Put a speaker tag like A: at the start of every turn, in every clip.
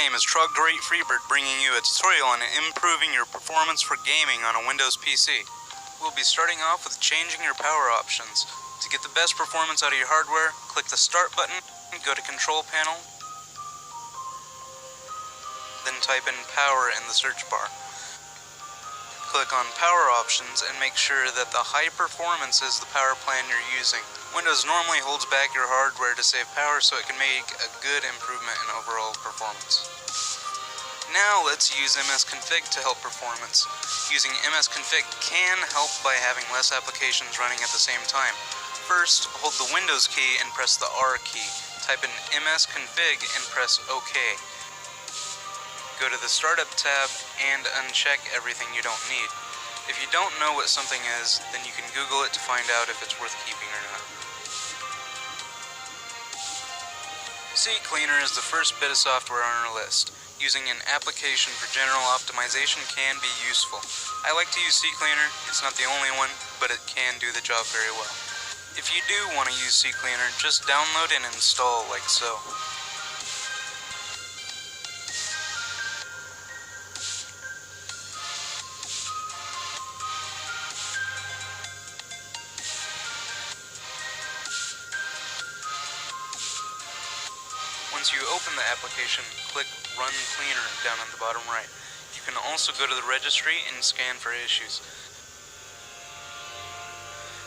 A: name is Trug Great Freebird, bringing you a tutorial on improving your performance for gaming on a Windows PC. We'll be starting off with changing your power options. To get the best performance out of your hardware, click the Start button, go to Control Panel, then type in Power in the search bar. Click on Power Options and make sure that the high performance is the power plan you're using. Windows normally holds back your hardware to save power so it can make a good improvement in overall performance. Now let's use msconfig to help performance. Using msconfig can help by having less applications running at the same time. First, hold the Windows key and press the R key. Type in msconfig and press OK. Go to the Startup tab and uncheck everything you don't need. If you don't know what something is, then you can Google it to find out if it's worth keeping or not. CCleaner is the first bit of software on our list. Using an application for general optimization can be useful. I like to use CCleaner. It's not the only one, but it can do the job very well. If you do want to use CCleaner, just download and install like so. Once you open the application, click Run Cleaner down on the bottom right. You can also go to the registry and scan for issues.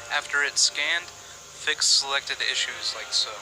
A: After it's scanned, fix selected issues like so.